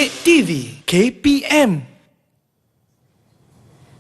Didik TV KPM.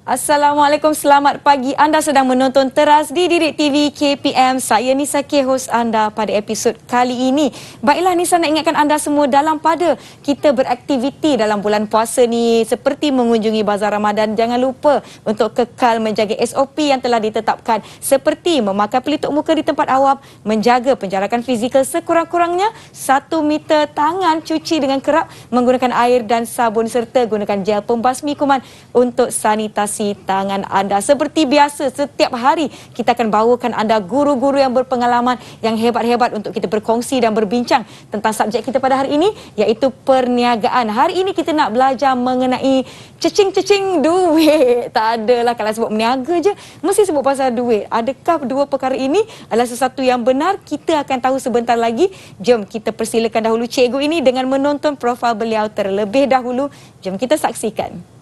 Assalamualaikum, selamat pagi. Anda sedang menonton Teras di Didik TV KPM. Saya Nisa K, hos anda pada episod kali ini. Baiklah Nisa, nak ingatkan anda semua dalam pada kita beraktiviti dalam bulan puasa ni seperti mengunjungi bazar Ramadan. Jangan lupa untuk kekal menjaga SOP yang telah ditetapkan seperti memakai pelitup muka di tempat awam, menjaga penjarakan fizikal sekurang-kurangnya 1 meter, tangan cuci dengan kerap menggunakan air dan sabun serta gunakan gel pembasmi kuman untuk sanitasi tangan anda. Seperti biasa, setiap hari kita akan bawakan anda guru-guru yang berpengalaman, yang hebat-hebat untuk kita berkongsi dan berbincang tentang subjek kita pada hari ini, iaitu perniagaan. Hari ini kita nak belajar mengenai cecing-cecing duit. Tak adalah, kalau sebut meniaga je mesti sebut pasal duit. Adakah dua perkara ini adalah sesuatu yang benar? Kita akan tahu sebentar lagi. Jom kita persilakan dahulu cikgu ini dengan menonton profil beliau terlebih dahulu. Jom kita saksikan.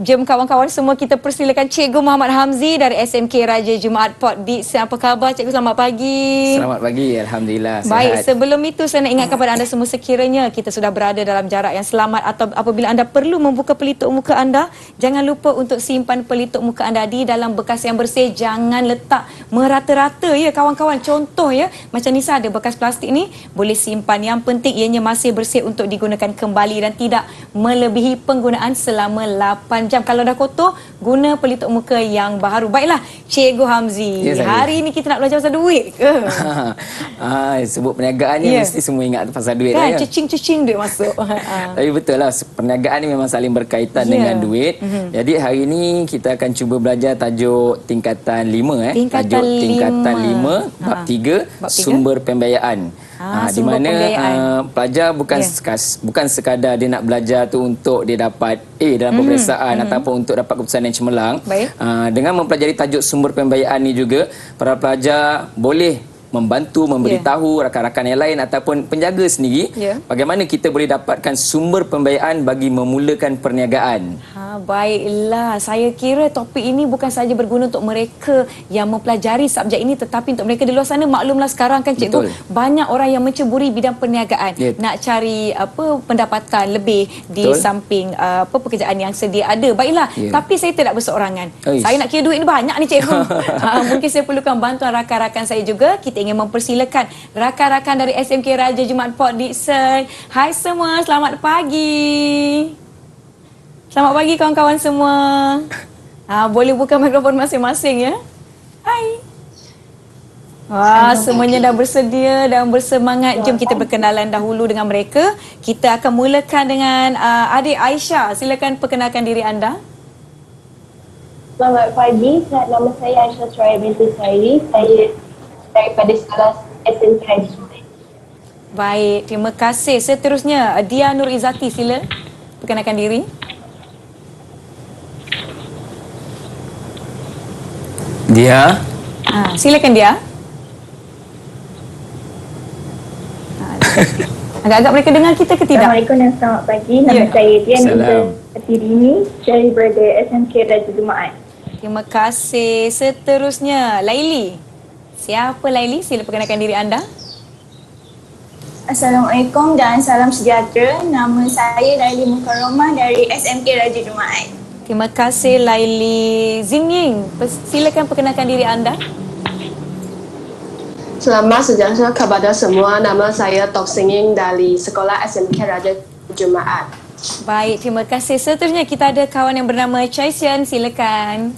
Jom kawan-kawan semua, kita persilakan Cikgu Muhammad Hamzi dari SMK Raja Jumaat Port Dickson. Apa khabar Cikgu? Selamat pagi. Selamat pagi, Alhamdulillah. Baik, sihat. sebelum itu saya nak ingatkan kepada anda semua, sekiranya kita sudah berada dalam jarak yang selamat atau apabila anda perlu membuka pelitup muka anda, jangan lupa untuk simpan pelitup muka anda di dalam bekas yang bersih. Jangan letak merata-rata ya kawan-kawan. Contoh ya, macam Nisa ada bekas plastik ni, boleh simpan. Yang penting ianya masih bersih untuk digunakan kembali dan tidak melebihi penggunaan selama 8 jam. Kalau dah kotor, guna pelitup muka yang baru. Baiklah, Cikgu Hamzi. Ya, hari ini kita nak belajar pasal duit ke? Sebut perniagaan ni mesti semua ingat pasal duit kan, ya. cecing-cecing duit masuk. Tapi betul lah, perniagaan ni memang saling berkaitan dengan duit. Jadi hari ini kita akan cuba belajar tajuk tingkatan 5 Tingkatan tajuk tingkatan 5 bab 3 sumber pembiayaan. Di mana pelajar bukan sekadar dia nak belajar tu untuk dia dapat A dalam peperiksaan ataupun untuk dapat keputusan yang cemerlang. Dengan mempelajari tajuk sumber pembiayaan ni juga, para pelajar boleh membantu, memberitahu rakan-rakan yang lain ataupun penjaga sendiri bagaimana kita boleh dapatkan sumber pembiayaan bagi memulakan perniagaan. Baiklah, saya kira topik ini bukan sahaja berguna untuk mereka yang mempelajari subjek ini, tetapi untuk mereka di luar sana. Maklumlah sekarang kan cikgu, banyak orang yang menceburi bidang perniagaan, nak cari pendapatan lebih di samping pekerjaan yang sedia ada. Baiklah, tapi saya tidak berseorangan. Saya nak kira duit ni banyak ni cikgu. Mungkin saya perlukan bantuan rakan-rakan saya juga. Kita ingin mempersilakan rakan-rakan dari SMK Raja Jumaat Port Dickson. Hai semua, selamat pagi. Selamat pagi kawan-kawan semua. Boleh buka mikrofon masing-masing ya. Hai. Wah, semuanya dah bersedia dan bersemangat. Jom kita berkenalan dahulu dengan mereka. Kita akan mulakan dengan adik Aisyah. Silakan perkenalkan diri anda. Selamat pagi, nama saya Aisyah Suraya binti Sairi. Saya daripada sekolah SMK Raja Jumaat. Baik, terima kasih. Seterusnya, Dia Nur Izzati, sila perkenalkan diri. Dia? Silakan Dia. Agak-agak mereka dengar kita ke tidak? Assalamualaikum dan selamat pagi. Nama saya Dia Nur Izzati daripada SMK Raja Jumaat. Terima kasih. Seterusnya, Laili. Siapa Laili? Sila perkenalkan diri anda. Assalamualaikum dan salam sejahtera. Nama saya Laili Mukarramah dari SMK Raja Jumaat. Terima kasih Laili. Zingying, silakan perkenalkan diri anda. Selamat sejahtera kepada semua. Nama saya Tok Singing dari Sekolah SMK Raja Jumaat. Baik, terima kasih. Seterusnya kita ada kawan yang bernama Chai Sian. Silakan.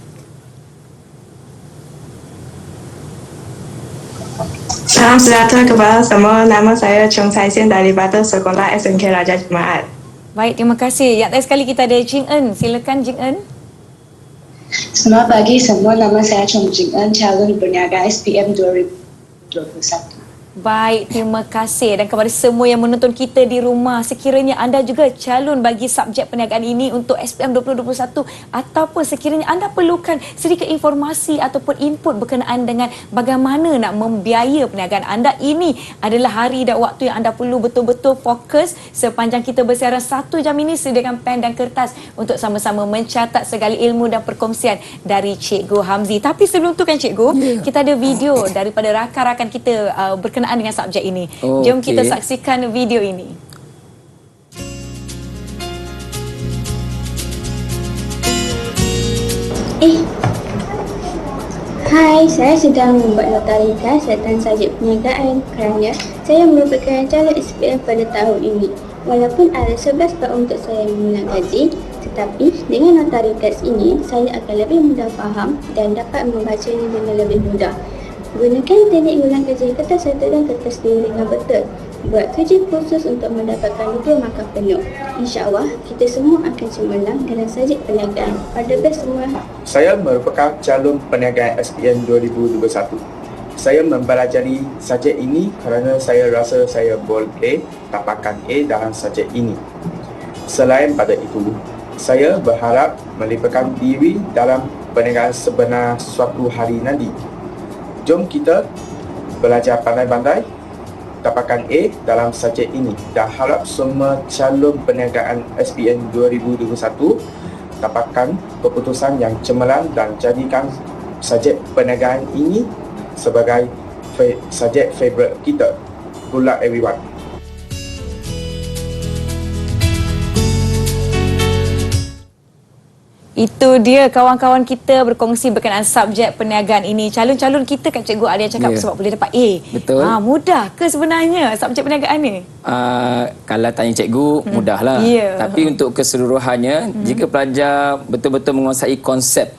Salam sejahtera kepada semua. Nama saya Chung Chai Sian daripada Sekolah SMK Raja Jumaat. Baik, terima kasih. Yang terakhir sekali kita ada Jing En. Silakan Jing En. Selamat pagi semua. Nama saya Chung Jing En, calon berniaga SPM 2021. Baik, terima kasih. Dan kepada semua yang menonton kita di rumah, sekiranya anda juga calon bagi subjek perniagaan ini untuk SPM 2021 ataupun sekiranya anda perlukan sedikit informasi ataupun input berkenaan dengan bagaimana nak membiaya perniagaan anda, ini adalah hari dan waktu yang anda perlu betul-betul fokus sepanjang kita bersiaran 1 jam ini. Sediakan pen dan kertas untuk sama-sama mencatat segala ilmu dan perkongsian dari Cikgu Hamzi. Tapi sebelum tu kan Cikgu, kita ada video daripada rakan-rakan kita berkenaan dengan subjek ini. Jom kita saksikan video ini. Hai, saya sedang membuat nota ringkas tentang subjek perniagaan kerana saya merupakan calon SPM pada tahun ini. Walaupun ada 11 bab untuk saya mengulang kaji, tetapi dengan nota ringkas ini, saya akan lebih mudah faham dan dapat membacanya dengan lebih mudah. Gunakan teknik ulang kaji kertas satu dan kertas dua dengan betul. Buat kerja khusus untuk mendapatkan 2 markah penuh. InsyaAllah, kita semua akan cemerlang dalam subjek perniagaan. All the best semua. Saya merupakan calon perniagaan SPM 2021. Saya mempelajari subjek ini kerana saya rasa saya boleh dapatkan A dalam subjek ini. Selain pada itu, saya berharap melibatkan diri dalam perniagaan sebenar suatu hari nanti. Jom kita belajar pandai-pandai, dapatkan A dalam subjek ini dan harap semua calon perniagaan SPM 2021 dapatkan keputusan yang cemerlang dan jadikan subjek perniagaan ini sebagai subjek favourite kita. Good luck everyone. Itu dia kawan-kawan kita berkongsi berkenaan subjek perniagaan ini. Calon-calon kita kan Cikgu ada yang cakap sebab boleh dapat A. Betul. Mudah ke sebenarnya subjek perniagaan ni? Kalau tanya cikgu, mudahlah. Tapi untuk keseluruhannya, jika pelajar betul-betul menguasai konsep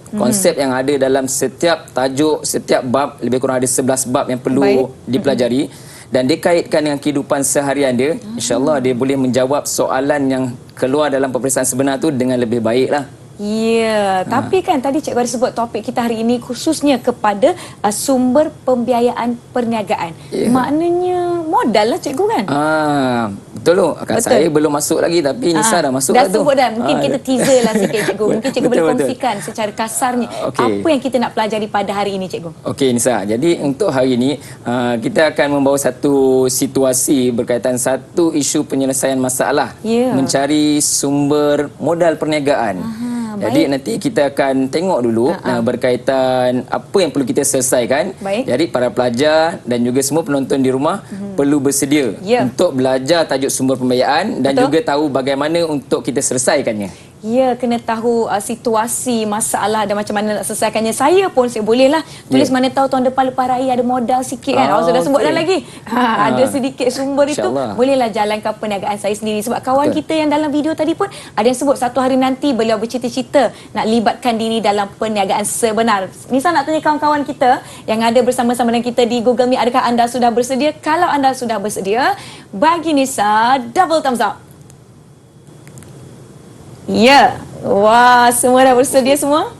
yang ada dalam setiap tajuk, setiap bab, lebih kurang ada 11 bab yang perlu dipelajari, dan dikaitkan dengan kehidupan seharian dia, insyaAllah dia boleh menjawab soalan yang keluar dalam peperiksaan sebenar tu dengan lebih baik lah. Tapi kan tadi Cikgu ada sebut topik kita hari ini khususnya kepada sumber pembiayaan perniagaan. Maknanya modal lah Cikgu kan? Betul loh. Saya belum masuk lagi tapi Nisa dah masuk dah lah tu. Sebut dah. Mungkin kita teaser lah sikit Cikgu. Mungkin Cikgu boleh Betul. kongsikan secara kasarnya apa yang kita nak pelajari pada hari ini Cikgu. Okey Nisa, jadi untuk hari ini kita akan membawa satu situasi berkaitan satu isu penyelesaian masalah, mencari sumber modal perniagaan. Jadi nanti kita akan tengok dulu berkaitan apa yang perlu kita selesaikan. Jadi para pelajar dan juga semua penonton di rumah perlu bersedia untuk belajar tajuk sumber pembiayaan dan juga tahu bagaimana untuk kita selesaikannya. Kena tahu situasi, masalah dan macam mana nak selesaikannya. Saya pun saya bolehlah tulis mana tahu tahun depan lepas raya ada modal sikit kan. Sudah sebut dah lagi. Ada sedikit sumber itu, bolehlah jalankan perniagaan saya sendiri. Sebab kawan kita yang dalam video tadi pun ada yang sebut satu hari nanti beliau bercita-cita nak libatkan diri dalam perniagaan sebenar. Nisa nak tanya kawan-kawan kita yang ada bersama-sama dengan kita di Google Meet, adakah anda sudah bersedia? Kalau anda sudah bersedia, bagi Nisa double thumbs up. Wah, semua dah bersedia semua?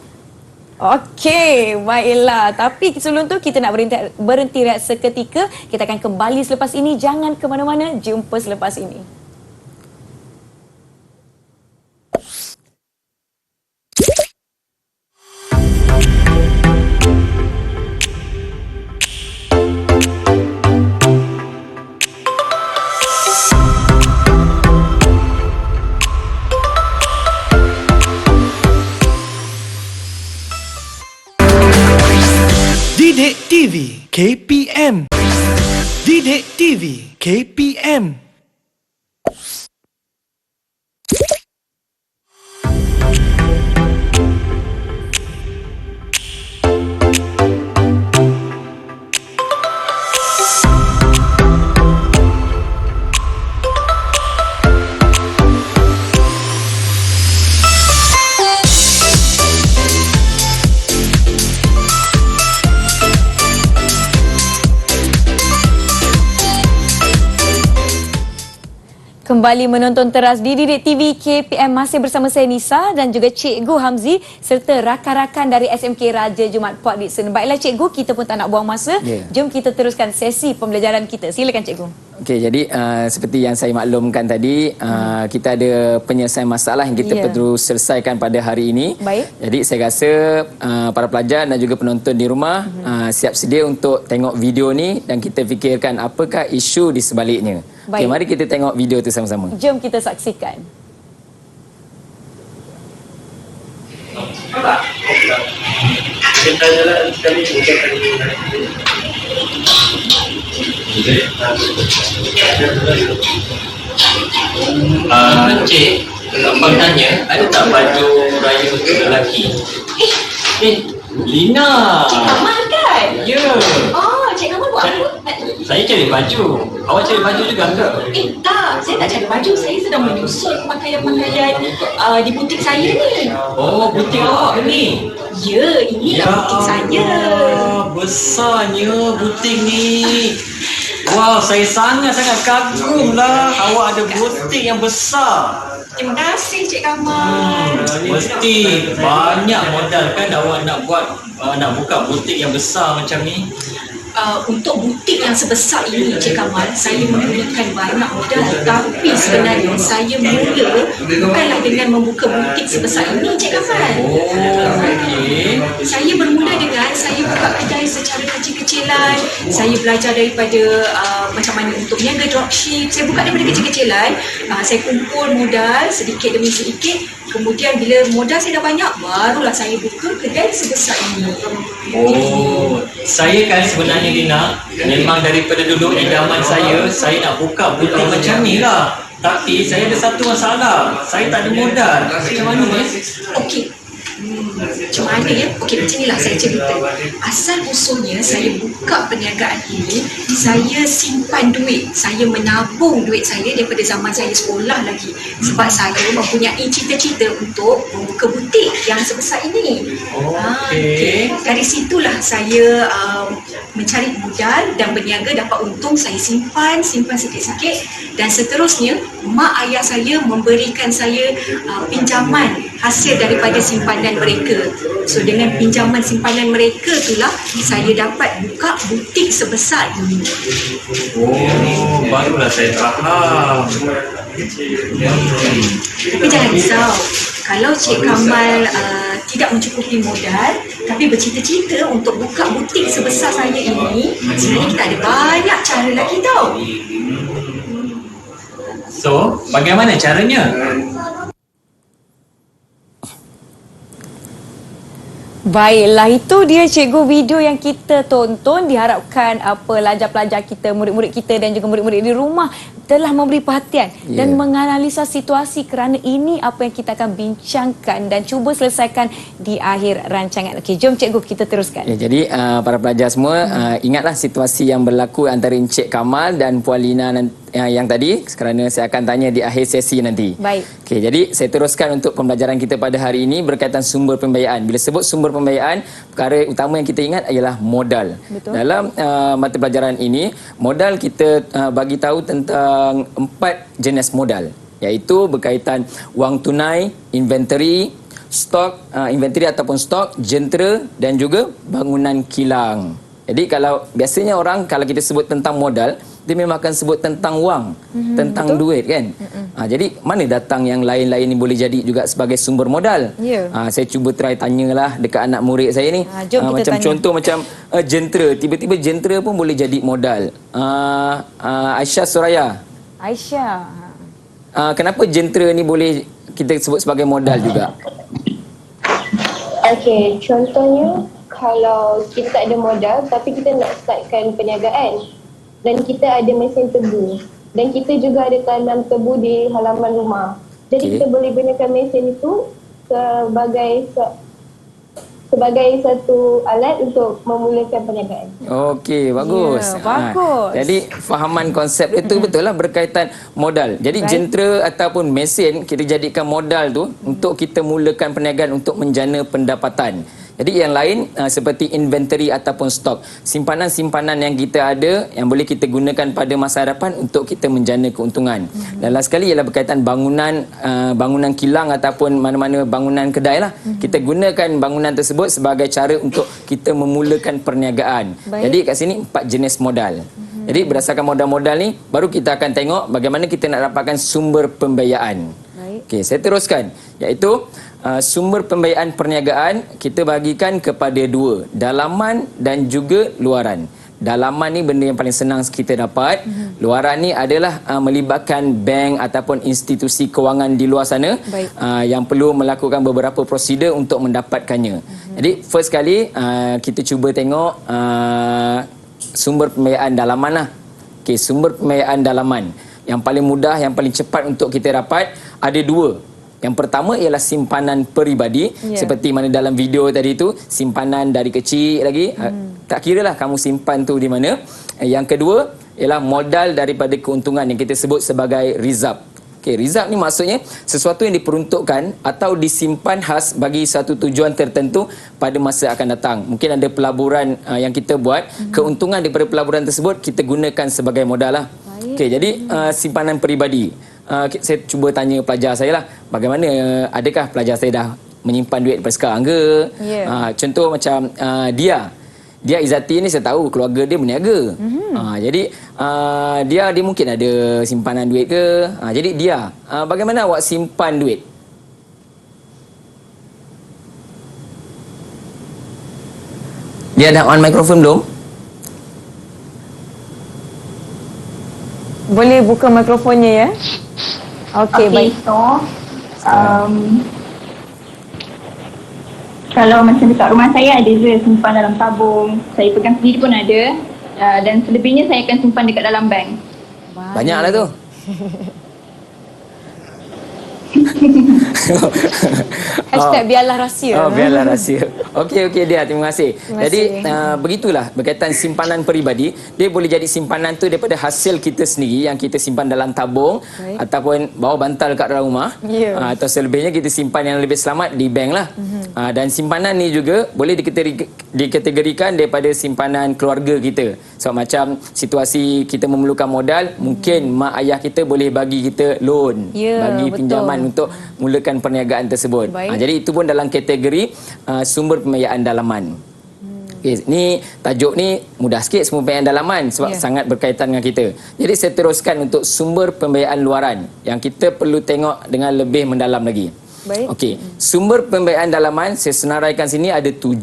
Okey, baiklah. Tapi sebelum tu kita nak berhenti rehat seketika. Kita akan kembali selepas ini. Jangan ke mana-mana. Jumpa selepas ini. Didik TV KPM. Didik TV KPM. Kembali menonton teras di Didik TV KPM masih bersama saya Nisa dan juga Cikgu Hamzi serta rakan-rakan dari SMK Raja Jumaat Port Dickson. Baiklah Cikgu, kita pun tak nak buang masa. Jom kita teruskan sesi pembelajaran kita. Silakan Cikgu. Okey, jadi seperti yang saya maklumkan tadi, kita ada penyelesaian masalah yang kita perlu selesaikan pada hari ini. Baik. Jadi saya rasa para pelajar dan juga penonton di rumah siap sedia untuk tengok video ni dan kita fikirkan apakah isu di sebaliknya. Okey, mari kita tengok video tu sama-sama. Jom kita saksikan. Encik, abang tanya, ada tak baju raya untuk lelaki? Lina. Cik Kamal kan? Ya. Oh, Cik Kamal buat apa? Saya cari baju. Awak cari baju juga ke? Tak. Saya tak cari baju. Saya sedang menyusun pakaian-pakaian di butik saya ni. Oh, butik awak ni? Ya, inilah butik saya. Besarnya butik ni. Wow, saya sangat-sangat kagum lah. Awak ada butik yang besar. Terima kasih Cik Kamal. Mesti banyak modal kan awak nak buka butik yang besar macam ni. Untuk butik yang sebesar ini Cik Kamal, saya memerlukan banyak modal. Tapi sebenarnya saya mula bukanlah dengan membuka butik sebesar ini Cik Kamal. Okey. Saya bermula dengan saya buka kedai secara kecil-kecilan. Saya belajar daripada macam mana untuk niaga dropship. Saya buka daripada kecil-kecilan. Saya kumpul modal sedikit demi sedikit. Kemudian bila modal saya dah banyak, barulah saya buka kedai sebesar ini. Oh, saya kan sebenarnya Lina, memang daripada dulu idaman saya nak buka butik macam ni lah. Tapi saya ada satu masalah, saya tak ada modal. Macam mana ni? Okey. Macam mana ya? Okey, macam inilah saya cerita. Asal usulnya saya buka perniagaan ini, saya simpan duit. Saya menabung duit saya daripada zaman saya sekolah lagi. Sebab saya mempunyai cita-cita untuk membuka butik yang sebesar ini. Okey. Dari situlah saya mencari modal dan berniaga, dapat untung, saya simpan sikit-sikit dan seterusnya mak ayah saya memberikan saya pinjaman hasil daripada simpanan mereka. So dengan pinjaman simpanan mereka itulah saya dapat buka butik sebesar ini. Oh, barulah saya faham. Tapi jangan risau. Kalau Cik Kamal tidak mencukupi modal tapi bercita-cita untuk buka butik sebesar saya ini, sebenarnya kita ada banyak cara lagi tau. So, bagaimana caranya? Baiklah, itu dia Cikgu video yang kita tonton. Diharapkan pelajar-pelajar kita, murid-murid kita dan juga murid-murid di rumah telah memberi perhatian dan menganalisa situasi kerana ini apa yang kita akan bincangkan dan cuba selesaikan di akhir rancangan. Okey, jom Cikgu kita teruskan. Jadi para pelajar semua ingatlah situasi yang berlaku antara Encik Kamal dan Puan Lina yang tadi kerana saya akan tanya di akhir sesi nanti. Baik. Okey, jadi saya teruskan untuk pembelajaran kita pada hari ini berkaitan sumber pembiayaan. Bila sebut sumber pembiayaan, perkara utama yang kita ingat ialah modal. Betul. Dalam mata pelajaran ini, modal kita bagi tahu tentang 4 jenis modal, iaitu berkaitan wang tunai, inventory, stok, inventory ataupun stok, jentera dan juga bangunan kilang. Jadi kalau biasanya orang kalau kita sebut tentang modal, dia memang akan sebut tentang wang, tentang duit kan. Jadi mana datang yang lain-lain ni boleh jadi juga sebagai sumber modal? Saya cuba try tanyalah dekat anak murid saya ni. Macam tanya. Contoh macam jentera, tiba-tiba jentera pun boleh jadi modal. Aisyah Suraya. Aisyah. Kenapa jentera ni boleh kita sebut sebagai modal juga? Okey, contohnya kalau kita tak ada modal tapi kita nak startkan perniagaan dan kita ada mesin tebu dan kita juga ada tanam tebu di halaman rumah. Jadi kita boleh gunakan mesin itu sebagai satu alat untuk memulakan perniagaan. Okey, bagus. Bagus. Jadi fahaman konsep itu betul lah berkaitan modal. Jadi jentera ataupun mesin kita jadikan modal tu untuk kita mulakan perniagaan untuk menjana pendapatan. Jadi yang lain seperti inventory ataupun stok. Simpanan-simpanan yang kita ada yang boleh kita gunakan pada masa hadapan untuk kita menjana keuntungan. Dan last sekali ialah berkaitan bangunan kilang ataupun mana-mana bangunan kedai lah. Kita gunakan bangunan tersebut sebagai cara untuk kita memulakan perniagaan. Jadi kat sini 4 jenis modal. Jadi berdasarkan modal-modal ni baru kita akan tengok bagaimana kita nak dapatkan sumber pembiayaan. Okey, saya teruskan, iaitu sumber pembiayaan perniagaan kita bagikan kepada 2, dalaman dan juga luaran. Dalaman ni benda yang paling senang kita dapat. Luaran ni adalah melibatkan bank ataupun institusi kewangan di luar sana yang perlu melakukan beberapa prosedur untuk mendapatkannya. Jadi first kali kita cuba tengok sumber pembiayaan dalaman lah. Okey, sumber pembiayaan dalaman yang paling mudah, yang paling cepat untuk kita dapat ada 2. Yang pertama ialah simpanan peribadi, seperti mana dalam video tadi tu, simpanan dari kecil lagi, tak kira lah kamu simpan tu di mana. Yang kedua ialah modal daripada keuntungan yang kita sebut sebagai reserve. Okey, reserve ni maksudnya sesuatu yang diperuntukkan atau disimpan khas bagi satu tujuan tertentu pada masa akan datang. Mungkin ada pelaburan yang kita buat, keuntungan daripada pelaburan tersebut kita gunakan sebagai modal lah. Okey, jadi simpanan peribadi. Saya cuba tanya pelajar saya lah, bagaimana, adakah pelajar saya dah menyimpan duit daripada sekarang ke? Contoh macam Dia Izzati ni saya tahu keluarga dia berniaga. Jadi dia mungkin ada simpanan duit ke? Jadi dia, bagaimana awak simpan duit? Dia dah on mikrofon belum? Boleh buka mikrofonnya ya. Okey, baik. So, kalau macam dekat rumah saya ada je simpan dalam tabung. Saya pegang sendiri pun ada. Dan selebihnya saya akan simpan dekat dalam bank. Banyaklah tu. Hashtag biarlah rahsia. Biarlah rahsia. Okey dia, terima kasih. Jadi begitulah berkaitan simpanan peribadi, dia boleh jadi simpanan tu daripada hasil kita sendiri yang kita simpan dalam tabung ataupun bawa bantal kat dalam rumah, atau selebihnya kita simpan yang lebih selamat di bank lah. Dan simpanan ni juga boleh dikategorikan daripada simpanan keluarga kita. So macam situasi kita memerlukan modal, mungkin mak ayah kita boleh bagi kita loan, bagi pinjaman untuk mulakan perniagaan tersebut. Jadi itu pun dalam kategori sumber pembiayaan dalaman. Okay, ni tajuk ni mudah sikit, sumber pembiayaan dalaman sebab sangat berkaitan dengan kita. Jadi saya teruskan untuk sumber pembiayaan luaran yang kita perlu tengok dengan lebih mendalam lagi. Okey, sumber pembiayaan dalaman saya senaraikan sini ada 7.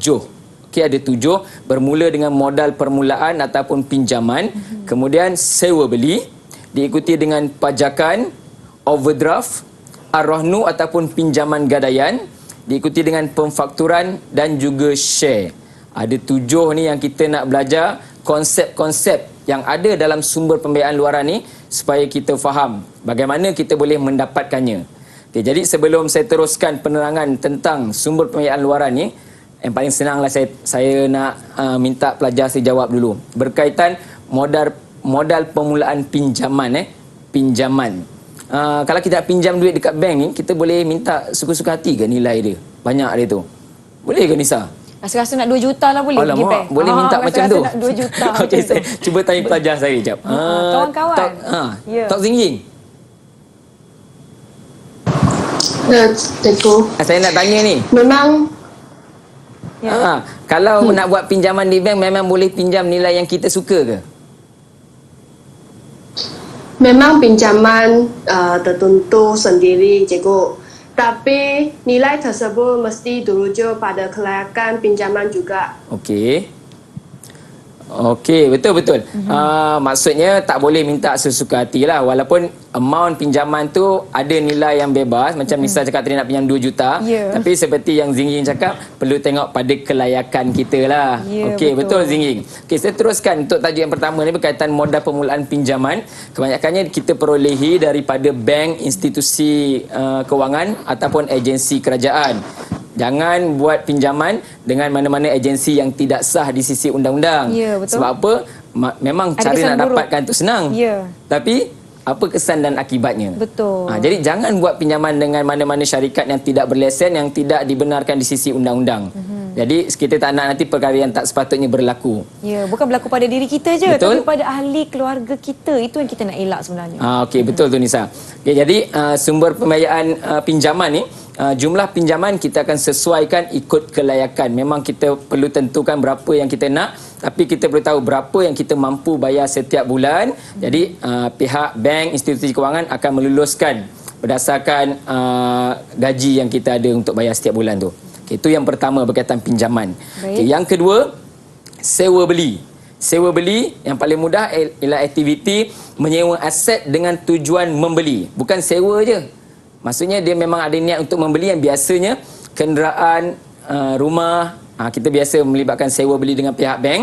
Okey, ada 7, bermula dengan modal permulaan ataupun pinjaman, kemudian sewa beli, diikuti dengan pajakan, overdraft, ar-rahnu ataupun pinjaman gadaian, diikuti dengan pemfakturan dan juga share. Ada 7 ni yang kita nak belajar konsep-konsep yang ada dalam sumber pembiayaan luaran ni supaya kita faham bagaimana kita boleh mendapatkannya. Okay, jadi sebelum saya teruskan penerangan tentang sumber pembiayaan luaran ni, yang paling senanglah saya nak minta pelajar saya jawab dulu berkaitan modal permulaan pinjaman. Pinjaman. Kalau kita nak pinjam duit dekat bank ni, kita boleh minta suka-suka hati ke nilai dia? Banyak dia tu. Boleh ke Nisa? Rasa-rasa nak 2 juta lah boleh pergi bank. Boleh minta macam tu? Rasa-rasa nak 2 juta. Okey, saya cuba tanya pelajar saya sekejap. Kawan-kawan. Tok Zingying. Saya nak tanya ni. Memang kalau nak buat pinjaman di bank, memang boleh pinjam nilai yang kita suka ke? memang pinjaman tertentu sendiri cikgu. Tapi nilai tersebut mesti dirujuk pada kelayakan pinjaman juga. Okey. Okey, betul-betul. Maksudnya tak boleh minta sesuka hati lah. Walaupun amount pinjaman tu ada nilai yang bebas. Macam Nisa cakap tadi nak pinjam 2 juta. Tapi seperti yang Zingying cakap, perlu tengok pada kelayakan kita lah. Okey, betul Zingying. Okey, saya teruskan untuk tajuk yang pertama ni berkaitan modal permulaan pinjaman. Kebanyakannya kita perolehi daripada bank, institusi kewangan ataupun agensi kerajaan. Jangan buat pinjaman dengan mana-mana agensi yang tidak sah di sisi undang-undang. Sebab apa? Memang cara nak dapatkan tu senang. Tapi apa kesan dan akibatnya? Betul. Jadi jangan buat pinjaman dengan mana-mana syarikat yang tidak berlesen, yang tidak dibenarkan di sisi undang-undang. Jadi kita tak nak nanti perkara yang tak sepatutnya berlaku. Ya, bukan berlaku pada diri kita je, Betul. tapi pada ahli keluarga kita. Itu yang kita nak elak sebenarnya. Okey, betul tu Nisa. Okay, jadi sumber pembiayaan pinjaman ni, jumlah pinjaman kita akan sesuaikan ikut kelayakan. Memang kita perlu tentukan berapa yang kita nak, tapi kita perlu tahu berapa yang kita mampu bayar setiap bulan. Jadi pihak bank, institusi kewangan akan meluluskan berdasarkan gaji yang kita ada untuk bayar setiap bulan tu. Okay, itu yang pertama berkaitan pinjaman. Okay, yang kedua, sewa beli. Sewa beli yang paling mudah ialah aktiviti menyewa aset dengan tujuan membeli. Bukan sewa je. Maksudnya dia memang ada niat untuk membeli, yang biasanya kenderaan, rumah. Kita biasa melibatkan sewa beli dengan pihak bank.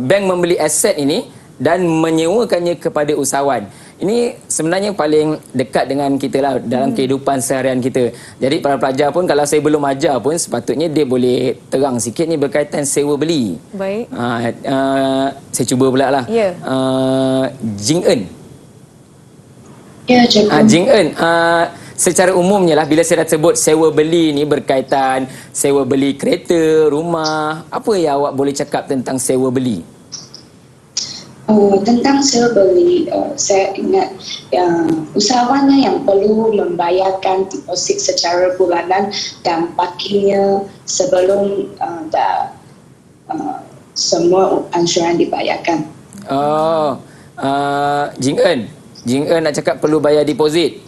Bank membeli aset ini dan menyewakannya kepada usahawan. Ini sebenarnya paling dekat dengan kita lah dalam kehidupan seharian kita. Jadi para pelajar pun, kalau saya belum ajar pun, sepatutnya dia boleh terang sikit ni berkaitan sewa beli. Baik. Saya cuba pula lah. Ya. Jing Eun. Ya, cikgu. Jing Eun, secara umumnya lah, bila saya dah sebut sewa beli ni berkaitan sewa beli kereta, rumah, apa yang awak boleh cakap tentang sewa beli? Tentang sewa beli, saya ingat usahawannya yang perlu membayarkan deposit secara bulanan dan parkirnya sebelum semua ansuran dibayarkan. Jing Eun nak cakap perlu bayar deposit.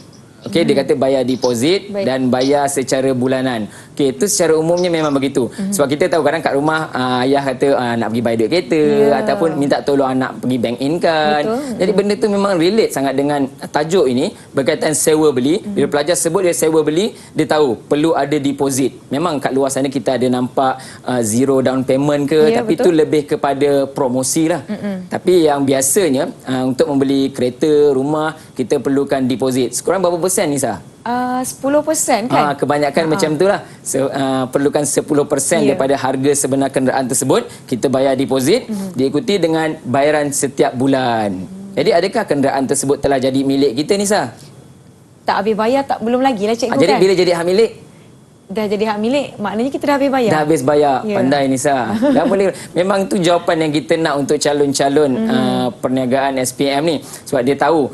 Okey, dia kata bayar deposit dan bayar secara bulanan. Okey, itu secara umumnya memang begitu. Sebab kita tahu kadang kat rumah ayah kata nak pergi bayar duit kereta ataupun minta tolong anak pergi bank in kan. Jadi benda tu memang relate sangat dengan tajuk ini berkaitan sewa beli. Bila pelajar sebut dia sewa beli, dia tahu perlu ada deposit. Memang kat luar sana kita ada nampak zero down payment ke, tapi itu lebih kepada promosi lah. Tapi yang biasanya untuk membeli kereta, rumah, kita perlukan deposit. Sekurang berapa persen Nisa? 10% kan? Kebanyakan macam itulah. Perlukan 10% daripada harga sebenar kenderaan tersebut, kita bayar deposit, diikuti dengan bayaran setiap bulan. Jadi adakah kenderaan tersebut telah jadi milik kita Nisa? Tak habis bayar, belum lagi lah cikgu jadi kan? bila jadi hak milik? Dah jadi hak milik, maknanya kita dah habis bayar. Dah habis bayar. Pandai Nisa. Dah boleh. Memang tu jawapan yang kita nak untuk calon-calon perniagaan SPM ni. Sebab dia tahu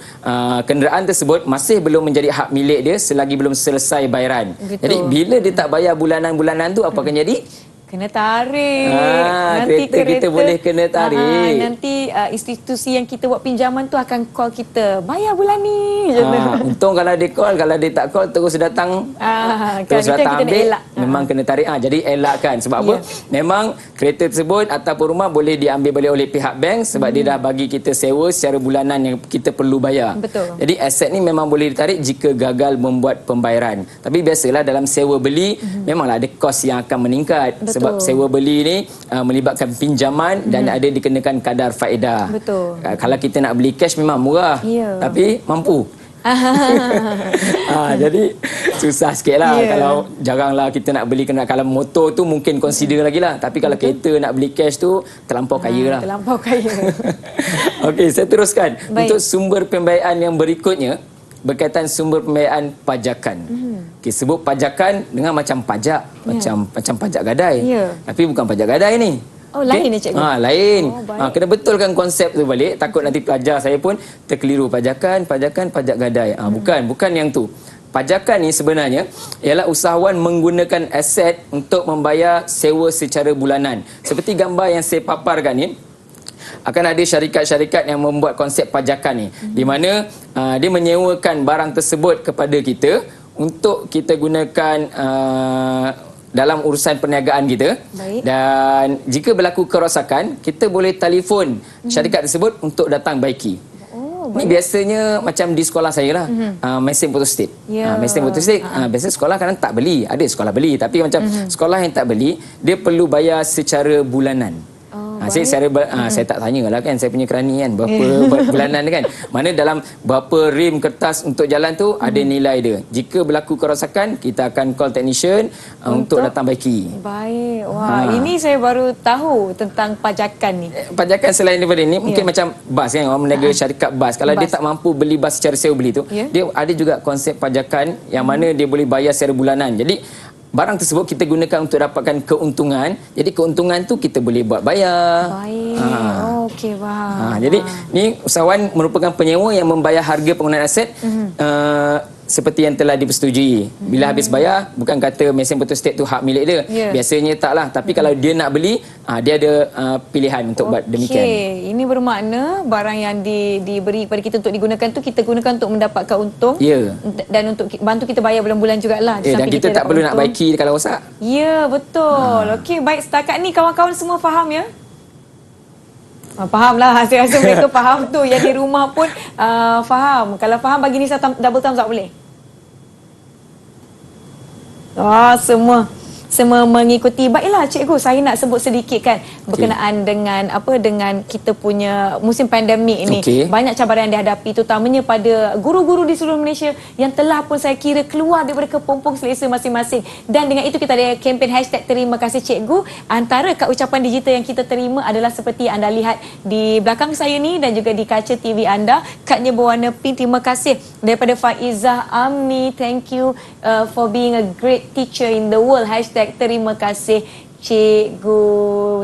kenderaan tersebut masih belum menjadi hak milik dia selagi belum selesai bayaran. Betul. Jadi bila dia tak bayar bulanan-bulanan tu, apa akan jadi? Kena tarik. Nanti kereta kita boleh kena tarik. Nanti institusi yang kita buat pinjaman tu akan call kita, bayar bulan ni. Untung kalau dia call, kalau dia tak call terus datang terus datang ambil, memang kena tarik. Jadi elakkan. Sebab apa? Memang kereta tersebut ataupun rumah boleh diambil balik oleh pihak bank sebab dia dah bagi kita sewa secara bulanan yang kita perlu bayar. Betul. Jadi aset ni memang boleh ditarik jika gagal membuat pembayaran. Tapi biasalah dalam sewa beli memanglah ada kos yang akan meningkat. Sebab sewa beli ni melibatkan pinjaman dan ada dikenakan kadar faedah. Betul. Kalau kita nak beli cash memang murah, tapi mampu. Jadi susah sikit lah. Kalau jaranglah kita nak beli kenderaan. Kalau motor tu mungkin consider lagi lah. Tapi kalau kereta nak beli cash tu terlampau kaya lah. Terlampau kaya. Okey, saya teruskan. Untuk sumber pembiayaan yang berikutnya berkaitan sumber pembiayaan pajakan. Okay, sebut pajakan dengan macam pajak, macam pajak gadai. Tapi bukan pajak gadai ni. Lain ni cikgu. Lain. Kena betulkan konsep tu balik. Takut nanti pelajar saya pun terkeliru pajakan, pajak gadai. Bukan yang tu. Pajakan ni sebenarnya ialah usahawan menggunakan aset untuk membayar sewa secara bulanan. Seperti gambar yang saya paparkan ni, akan ada syarikat-syarikat yang membuat konsep pajakan ni, di mana dia menyewakan barang tersebut kepada kita untuk kita gunakan dalam urusan perniagaan kita. Dan jika berlaku kerosakan, kita boleh telefon syarikat tersebut untuk datang baiki. Ni biasanya macam di sekolah saya lah, mesin photostat. Mesin photostat, biasa sekolah kadang tak beli. Ada sekolah beli, tapi macam sekolah yang tak beli, dia perlu bayar secara bulanan. Saya tak tanyalah kan, saya punya kerani kan berapa bulanan kan. Mana dalam berapa rim kertas untuk jalan tu ada nilai dia. Jika berlaku kerosakan, kita akan call technician untuk datang baiki. Baik. Wah, ini saya baru tahu tentang pajakan ni. Pajakan selain daripada ni, mungkin macam bas kan, orang meniaga syarikat bas. Kalau dia tak mampu beli bas secara sewa beli tu, dia ada juga konsep pajakan yang mana dia boleh bayar secara bulanan. Jadi barang tersebut kita gunakan untuk dapatkan keuntungan. Jadi keuntungan tu kita boleh buat bayar. Baik. Okey, faham. Jadi ni usahawan merupakan penyewa yang membayar harga penggunaan aset seperti yang telah dipersetujui. Bila habis bayar, bukan kata mesin photostat tu hak milik dia. Biasanya taklah. Tapi kalau dia nak beli, dia ada pilihan untuk buat demikian. Ini bermakna barang yang diberi kepada kita untuk digunakan tu kita gunakan untuk mendapatkan untung. Dan untuk bantu kita bayar bulan-bulan jugalah. Dan kita tak perlu nak baiki kalau rosak. Ya, betul. Okey, baik, setakat ni kawan-kawan semua faham ya? Faham lah, saya rasa mereka faham tu. Yang di rumah pun faham. Kalau faham, bagi Nisa double thumbs up boleh? Semua mengikuti. Baiklah cikgu, saya nak sebut sedikit kan berkenaan dengan dengan kita punya musim pandemik ini. Banyak cabaran yang dihadapi, terutamanya pada guru-guru di seluruh Malaysia yang telah pun saya kira keluar daripada kepompong selesa masing-masing. Dan dengan itu kita ada kempen hashtag terima kasih cikgu. Antara ucapan digital yang kita terima adalah seperti anda lihat di belakang saya ni dan juga di kaca TV anda. Kadnya berwarna pink. Terima kasih daripada Faizah Amni. Thank you for being a great teacher in the world. Hashtag terima kasih cikgu.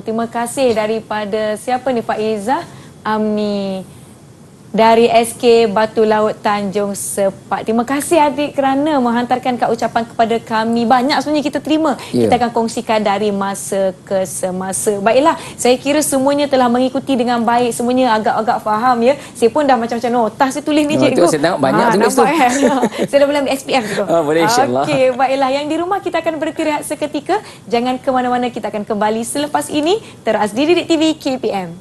Terima kasih daripada siapa ni? Faizah Amni dari SK Batu Laut Tanjung Sepak. Terima kasih adik kerana menghantarkan ucapan kepada kami. Banyak sebenarnya kita terima. Kita akan kongsikan dari masa ke semasa. Baiklah, saya kira semuanya telah mengikuti dengan baik. Semuanya agak-agak faham ya. Saya pun dah macam-macam notas saya tulis ni cikgu. Saya tengok banyak tulis tu. Saya dah boleh ambil SPM tu. Boleh insyaAllah. Okey, baiklah. Yang di rumah kita akan berhenti rehat seketika. Jangan ke mana-mana, kita akan kembali selepas ini. Teras di Didik TV KPM.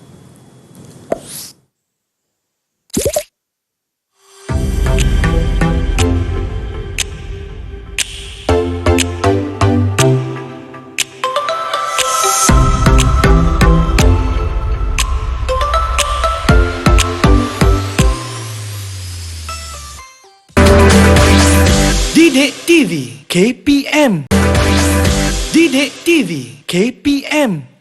Didik TV KPM. Didik TV KPM.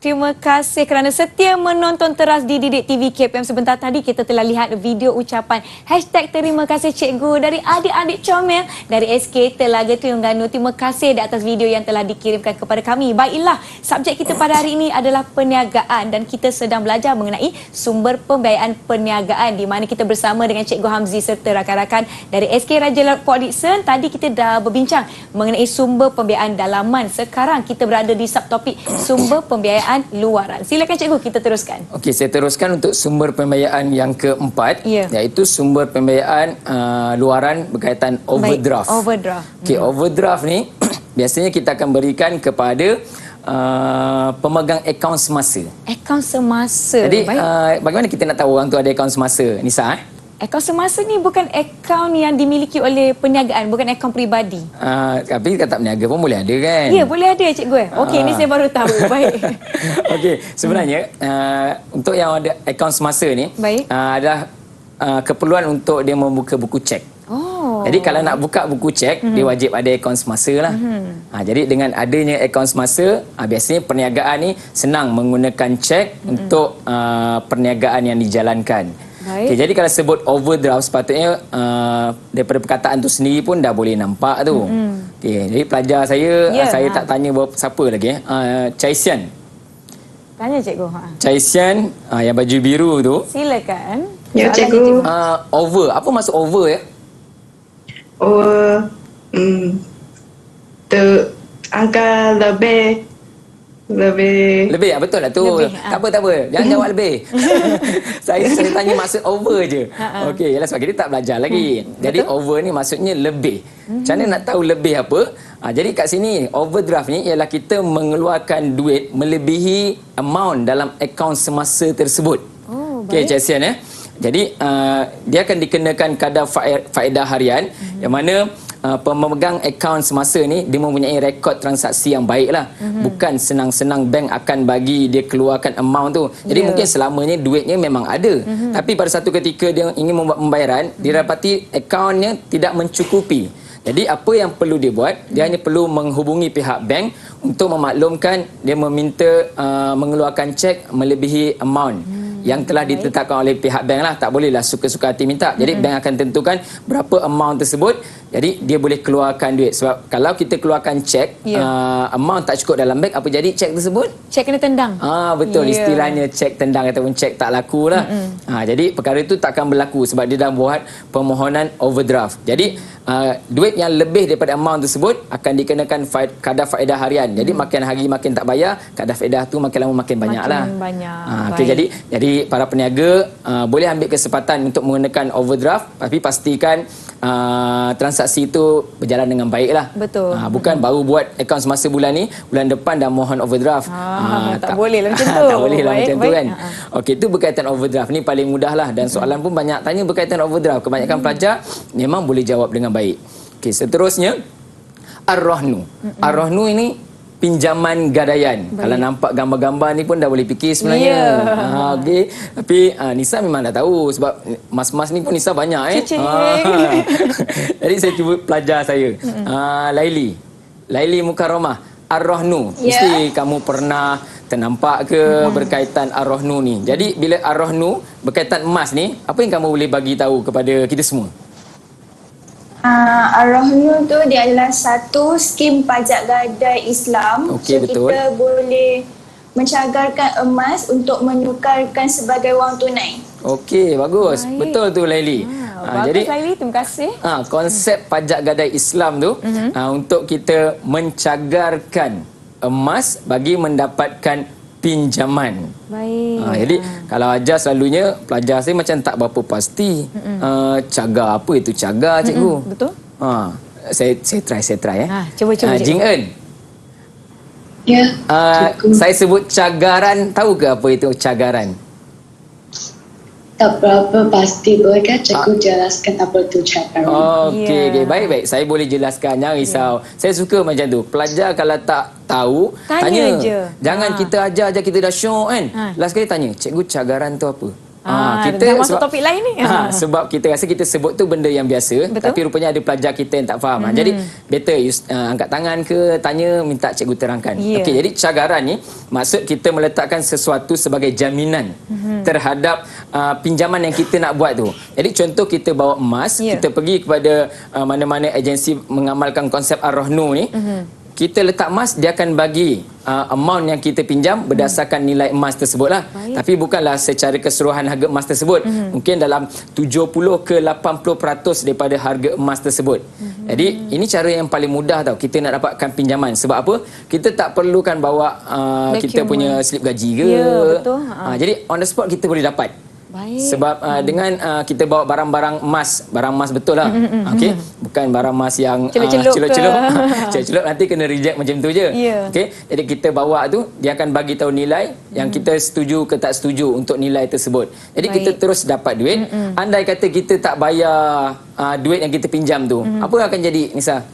Terima kasih kerana setia menonton teras di Didik TV KPM. Sebentar tadi kita telah lihat video ucapan hashtag terima kasih cikgu dari adik-adik comel dari SK Telaga Terengganu. Terima kasih di atas video yang telah dikirimkan kepada kami. Baiklah, subjek kita pada hari ini adalah perniagaan dan kita sedang belajar mengenai sumber pembiayaan perniagaan di mana kita bersama dengan Cikgu Hamzi serta rakan-rakan dari SK Raja Laut Port Dickson. Tadi kita dah berbincang mengenai sumber pembiayaan dalaman. Sekarang kita berada di subtopik sumber pembiayaan luaran. Silakan cikgu, kita teruskan. Okey, saya teruskan untuk sumber pembiayaan yang keempat, iaitu sumber pembiayaan luaran berkaitan overdraft. Baik, overdraft. Okey, overdraft ni biasanya kita akan berikan kepada pemegang akaun semasa. Akaun semasa. Jadi bagaimana kita nak tahu orang tu ada akaun semasa, Nisa? Akaun semasa ni bukan akaun yang dimiliki oleh perniagaan, bukan akaun peribadi. Tapi kalau tak berniaga pun boleh ada kan? Ya, boleh ada cikgu. Okey, ini saya baru tahu. Baik. Okey, sebenarnya untuk yang ada akaun semasa ni adalah keperluan untuk dia membuka buku cek. Jadi kalau nak buka buku cek, dia wajib ada akaun semasa lah. Jadi dengan adanya akaun semasa, biasanya perniagaan ni senang menggunakan cek untuk perniagaan yang dijalankan. Okay, jadi kalau sebut overdraft, sepatutnya daripada perkataan tu sendiri pun dah boleh nampak tu. Okay, jadi pelajar saya, saya tak tanya siapa lagi. Chai Sian. Tanya cikgu. Chai Sian yang baju biru tu. Silakan. Ya, cikgu. Over. Apa maksud over ya? Over. Angka lebih. Lebih, betul lah tu. Tak apa. Jangan jawab lebih. saya tanya maksud over je. Okey, ialah sebab kita tak belajar lagi. Jadi over ni maksudnya lebih. Macam mana nak tahu lebih apa? Jadi kat sini overdraft ni ialah kita mengeluarkan duit melebihi amount dalam akaun semasa tersebut. Okey, Cik Sian ya. Jadi dia akan dikenakan kadar faedah harian yang mana pemegang akaun semasa ni dia mempunyai rekod transaksi yang baik lah. Bukan senang-senang bank akan bagi dia keluarkan amount tu. Jadi mungkin selamanya duitnya memang ada. Tapi pada satu ketika dia ingin membuat pembayaran, dia dapati akaunnya tidak mencukupi. Jadi apa yang perlu dia buat, dia hanya perlu menghubungi pihak bank untuk memaklumkan dia meminta mengeluarkan cek melebihi amount yang telah ditetapkan oleh pihak bank lah. Tak bolehlah suka-suka hati minta. Jadi bank akan tentukan berapa amount tersebut. Jadi dia boleh keluarkan duit. Sebab kalau kita keluarkan cek, amount tak cukup dalam bank, apa jadi cek tersebut? Cek kena tendang. Betul, istilahnya cek tendang ataupun cek tak laku lah. Jadi perkara itu takkan berlaku sebab dia dah buat permohonan overdraft. Jadi duit yang lebih daripada amount tersebut akan dikenakan kadar faedah harian. Jadi makin hari makin tak bayar, kadar faedah tu makin lama makin banyak lah. Okay, jadi para peniaga boleh ambil kesempatan untuk menggunakan overdraft, tapi pastikan transaksi itu berjalan dengan baik lah. Betul. Bukan baru buat akaun semasa bulan ni, bulan depan dah mohon overdraft. Tak boleh lah macam tu. Tak boleh lah macam tu kan. Okey, itu berkaitan overdraft ni paling mudah lah, dan soalan pun banyak tanya berkaitan overdraft. Kebanyakan pelajar memang boleh jawab dengan baik. Okey, seterusnya Ar-Rahnu. Ar-Rahnu ini pinjaman gadaian. Kalau nampak gambar-gambar ni pun dah boleh fikir sebenarnya. Okey. Tapi Nisa memang dah tahu sebab mas-mas ni pun Nisa banyak Jadi saya cuba pelajar saya. Laili Mukarramah, Ar-Rahnu. Mesti kamu pernah ternampak ke berkaitan Ar-Rahnu ni. Jadi bila Ar-Rahnu berkaitan emas ni, apa yang kamu boleh bagi tahu kepada kita semua? Ar-Rahnu tu dia adalah satu skim pajak gadai Islam. Okey, betul. Kita boleh mencagarkan emas untuk menukarkan sebagai wang tunai. Okey, bagus. Baik. Betul tu Laili. Bagus jadi, Laili, terima kasih. Konsep pajak gadai Islam tu untuk kita mencagarkan emas bagi mendapatkan pinjaman. Baik. Jadi kalau ajar selalunya pelajar saya macam tak berapa pasti cagar apa itu cagar cikgu. Betul. Saya try Cuba Jing Eun. Ya. Saya sebut cagaran, tahu ke apa itu cagaran? Tak berapa pasti, bolehkah cikgu jelaskan apa itu cagaran? Okey, baik. Saya boleh jelaskan, jangan risau. Saya suka macam tu. Pelajar kalau tak tahu, tanya je. Jangan kita ajar kita dah syok kan. Last kali tanya, cikgu cagaran tu apa? Kita dah masuk topik lain ni. Sebab kita rasa kita sebut tu benda yang biasa. Betul? Tapi rupanya ada pelajar kita yang tak faham. Jadi better angkat tangan ke tanya, minta cikgu terangkan. Okey, jadi cagaran ni maksud kita meletakkan sesuatu sebagai jaminan terhadap pinjaman yang kita nak buat tu. Jadi contoh kita bawa emas, kita pergi kepada mana-mana agensi mengamalkan konsep Ar-Rahnu ni. Kita letak emas, dia akan bagi amount yang kita pinjam berdasarkan nilai emas tersebut lah. Tapi bukanlah secara keseluruhan harga emas tersebut. Mungkin dalam 70 ke 80% daripada harga emas tersebut. Jadi ini cara yang paling mudah tau kita nak dapatkan pinjaman. Sebab apa? Kita tak perlukan bawa kita punya slip gaji ke. Betul. Jadi on the spot kita boleh dapat. Baik. Sebab dengan kita bawa barang-barang emas betul lah. Okey, bukan barang emas yang celup-celup nanti kena reject macam tu je. Okey, jadi kita bawa tu dia akan bagi tahu nilai yang kita setuju ke tak setuju untuk nilai tersebut. Jadi kita terus dapat duit. Andai kata kita tak bayar duit yang kita pinjam tu, apa akan jadi Nisa?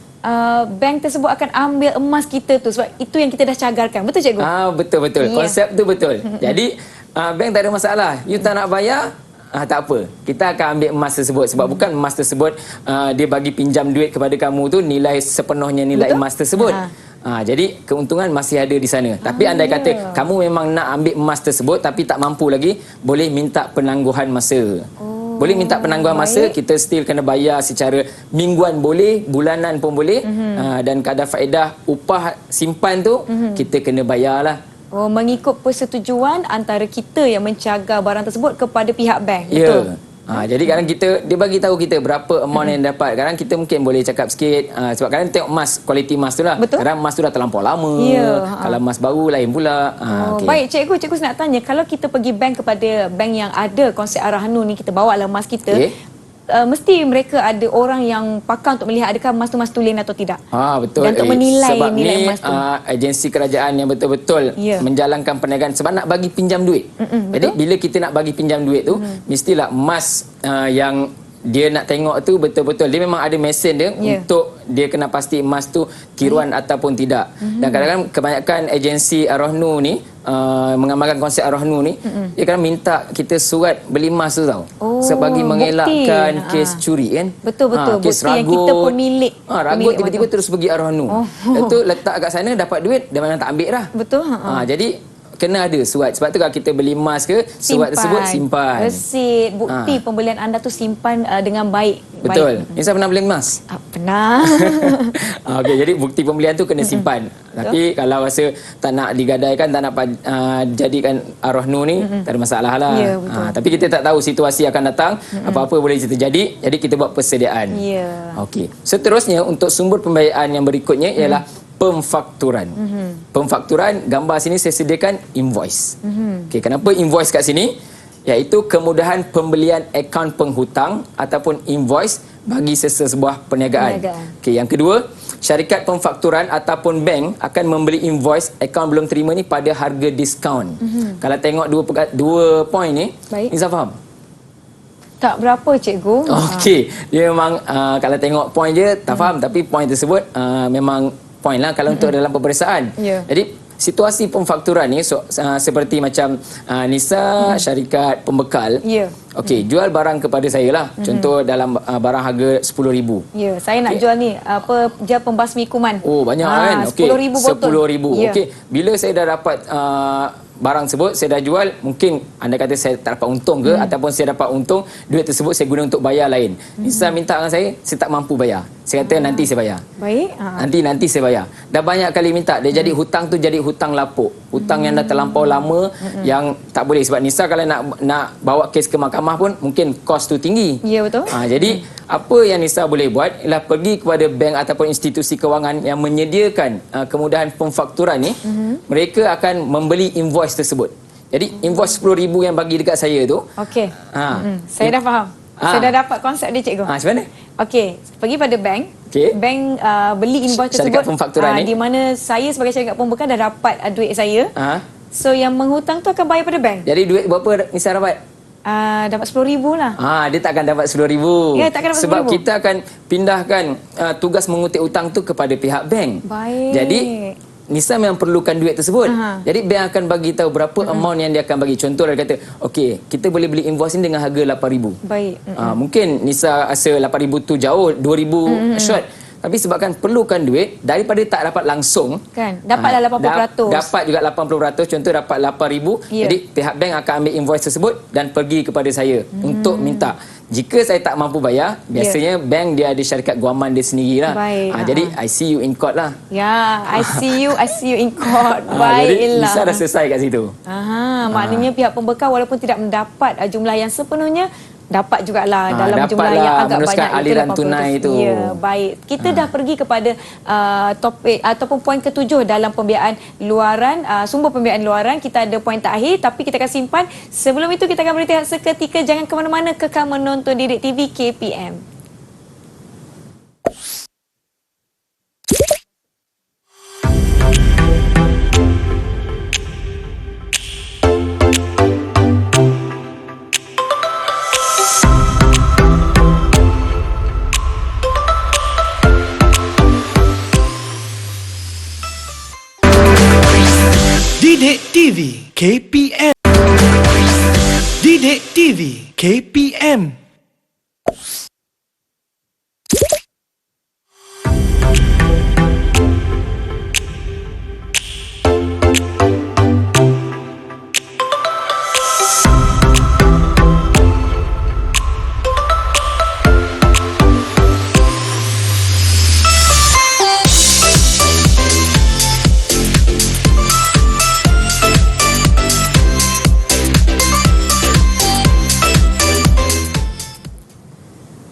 Bank tersebut akan ambil emas kita tu sebab itu yang kita dah cagarkan. Betul cikgu? Betul. Konsep tu betul. Jadi bank tak ada masalah. You tak nak bayar, tak apa. Kita akan ambil emas tersebut sebab bukan emas tersebut dia bagi pinjam duit kepada kamu tu nilai sepenuhnya nilai emas tersebut. Jadi keuntungan masih ada di sana. Tapi andai kata kamu memang nak ambil emas tersebut tapi tak mampu lagi, boleh minta penangguhan masa. Boleh minta penangguhan masa, kita still kena bayar secara mingguan boleh, bulanan pun boleh. Dan kadar faedah upah simpan tu kita kena bayarlah. Mengikut persetujuan antara kita yang mencagar barang tersebut kepada pihak bank. Betul. Jadi kadang dia bagi tahu kita berapa amount yang dapat. Kadang kita mungkin boleh cakap sikit sebab kadang tengok emas, kualiti emas tu lah. Betul. Kadang emas tu dah terlampau lama. Kalau emas baru lain pula. Baik, cikgu nak tanya, kalau kita pergi bank kepada bank yang ada konsep Ar-Rahnu ni, kita bawa lah emas kita. Mesti mereka ada orang yang pakar untuk melihat adakah emas tu emas tulen atau tidak. Betul. Dan untuk menilai sebab nilai ni, emas tu. Agensi kerajaan yang betul-betul menjalankan perniagaan sebab nak bagi pinjam duit. Jadi bila kita nak bagi pinjam duit tu, mestilah emas yang dia nak tengok tu betul-betul dia memang ada mesin dia untuk dia kena pasti emas tu tiruan ataupun tidak. Dan kadang-kadang kebanyakan agensi Ar-Rahnu ni mengamalkan konsep Ar-Rahnu ni, dia kadang minta kita surat beli emas tu tau. Sebagi mengelakkan kes curi kan. Betul-betul. Kes Bukti yang kita pemilik. Ragut tiba-tiba terus pergi Ar-Rahnu. Itu letak kat sana dapat duit dia memang tak ambil dah. Betul. Jadi kena ada surat. Sebab tu kalau kita beli emas ke, surat tersebut simpan. Resit, bukti pembelian anda tu simpan dengan baik. Betul. Nisa pernah beli emas? Pernah. Jadi bukti pembelian tu kena simpan. Tapi kalau rasa tak nak digadaikan, tak nak jadikan Ar-Rahnu ni, tak ada masalah lah. Tapi kita tak tahu situasi akan datang, apa-apa boleh terjadi. Jadi kita buat persediaan. Seterusnya untuk sumber pembiayaan yang berikutnya ialah pemfakturan. Pemfakturan, gambar sini saya sediakan invoice. Kenapa invoice kat sini? Iaitu kemudahan pembelian akaun penghutang ataupun invoice bagi sesebuah perniagaan. Yang kedua, syarikat pemfakturan ataupun bank akan membeli invoice akaun belum terima ni pada harga diskaun. Kalau tengok dua poin ni, Nisa faham? Tak berapa, cikgu. Dia memang kalau tengok poin je tak faham, tapi poin tersebut memang poin lah kalau untuk dalam peperiksaan. Jadi situasi pemfakturan ni seperti macam Nisa syarikat pembekal. Jual barang kepada saya lah. Contoh dalam barang harga RM10,000. Saya nak jual ni gel pembasmi kuman. Banyak kan? RM10,000 botol. RM10,000. Bila saya dah dapat barang tersebut, saya dah jual, mungkin anda kata saya tak dapat untung ke, ataupun saya dapat untung, duit tersebut saya guna untuk bayar lain. Nisa minta dengan saya tak mampu bayar. Saya kata nanti saya bayar. Nanti saya bayar. Dah banyak kali minta, dia jadi hutang tu jadi hutang lapuk. Hutang yang dah terlampau lama, yang tak boleh. Sebab Nisa kalau nak bawa kes ke mahkamah pun, mungkin kos tu tinggi. Betul. Jadi apa yang Nisa boleh buat ialah pergi kepada bank ataupun institusi kewangan yang menyediakan kemudahan pemfakturan ni. Mereka akan membeli invoice tersebut. Jadi invoice RM10,000 yang bagi dekat saya tu. Saya dah faham. Saya dah dapat konsep dia, cikgu. Macam mana? Pergi pada bank. Bank beli invoice tersebut. Syarikat pemfakturan ni. Di mana saya sebagai syarikat pembekal dah dapat duit saya. So yang menghutang tu akan bayar pada bank. Jadi duit berapa Nisa dapat? Dapat RM10,000 lah. Dia takkan dapat RM10,000. Takkan dapat Sebab RM10,000. kita akan pindahkan tugas mengutip hutang tu kepada pihak bank. Jadi Nisa memang perlukan duit tersebut. Jadi bank akan bagi tahu berapa amount yang dia akan bagi. Contoh dia kata, kita boleh beli invoice ni dengan harga RM8,000. Mungkin Nisa rasa RM8,000 tu jauh, RM2,000 short. Tapi sebabkan perlukan duit, daripada tak dapat langsung, dapatlah 80%. Dapat juga 80%, contoh dapat RM8,000. Jadi pihak bank akan ambil invoice tersebut dan pergi kepada saya untuk minta. Jika saya tak mampu bayar, biasanya bank dia ada syarikat guaman dia sendirilah. Jadi I see you in court lah. I see you in court. Jadi Nisa dah selesai kat situ. Maknanya pihak pembekal walaupun tidak mendapat jumlah yang sepenuhnya, dapat jugalah dalam jumlah yang agak banyak, aliran tunai itu. Baik. Kita dah pergi kepada topik ataupun poin ke-7 dalam pembiayaan luaran, sumber pembiayaan luaran. Kita ada poin terakhir tapi kita akan simpan. Sebelum itu kita akan berehat seketika. Jangan ke mana-mana, kekal menonton Didik TV KPM. Didik TV KPM Didik TV KPM.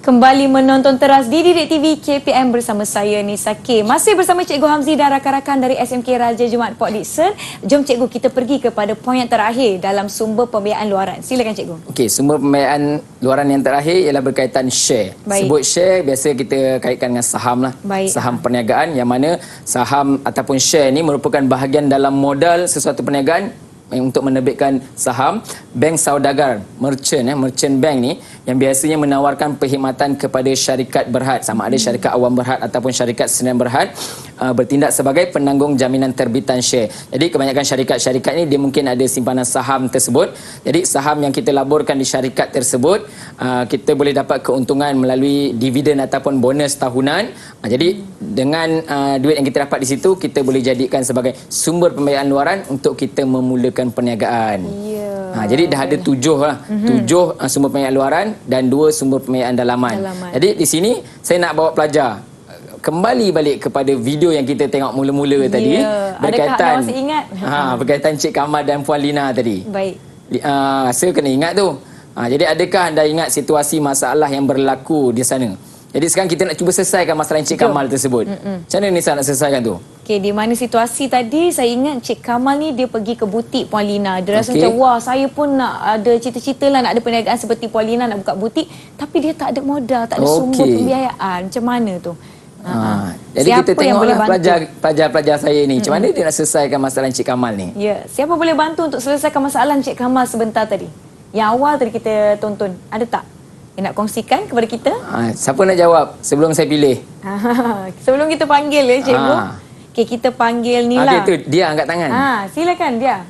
Kembali menonton teras di Didik TV KPM bersama saya Nisa K. Masih bersama Cikgu Hamzi dan rakan-rakan dari SMK Raja Jumaat Port Dickson. Jom Cikgu kita pergi kepada poin yang terakhir dalam sumber pembiayaan luaran. Silakan Cikgu. Okey, sumber pembiayaan luaran yang terakhir ialah berkaitan share. Baik. Sebut share biasa kita kaitkan dengan saham lah. Baik. Saham perniagaan yang mana saham ataupun share ni merupakan bahagian dalam modal sesuatu perniagaan untuk menerbitkan saham. Bank saudagar, merchant bank ni yang biasanya menawarkan perkhidmatan kepada syarikat berhad, sama ada syarikat awam berhad ataupun syarikat sendirian berhad, bertindak sebagai penanggung jaminan terbitan share. Jadi kebanyakan syarikat-syarikat ni dia mungkin ada simpanan saham tersebut. Jadi saham yang kita laburkan di syarikat tersebut, kita boleh dapat keuntungan melalui dividen ataupun bonus tahunan. Jadi dengan duit yang kita dapat di situ, kita boleh jadikan sebagai sumber pembiayaan luaran untuk kita memulakan perniagaan. Jadi dah ada 7 lah. 7 sumber pembiayaan luaran dan 2 sumber pembiayaan dalaman. Jadi di sini saya nak bawa pelajar kembali balik kepada video yang kita tengok mula-mula tadi berkaitan, adakah masih ingat? Berkaitan Cik Kamal dan Puan Lina tadi. Baik. Saya kena ingat tu. Jadi adakah anda ingat situasi masalah yang berlaku di sana? Jadi sekarang kita nak cuba selesaikan masalah Cik Kamal tersebut. Macam mana Nisa nak selesaikan tu? Okey, di mana situasi tadi saya ingat Cik Kamal ni dia pergi ke butik Puan Lina. Dia rasa macam wah saya pun nak ada cita-cita lah nak ada perniagaan seperti Puan Lina, nak buka butik, tapi dia tak ada modal, tak ada sumber pembiayaan. Macam mana tu? Jadi siapa kita tengoklah pelajar-pelajar saya ni macam mana dia nak selesaikan masalah Cik Kamal ni. Ya, siapa boleh bantu untuk selesaikan masalah Cik Kamal sebentar tadi? Yang awal tadi kita tonton. Ada tak? Yang nak kongsikan kepada kita? Siapa nak jawab sebelum saya pilih? Sebelum kita panggil ya Cikgu. Okey, kita panggil ni lah. Okey, tu dia angkat tangan. Silakan dia.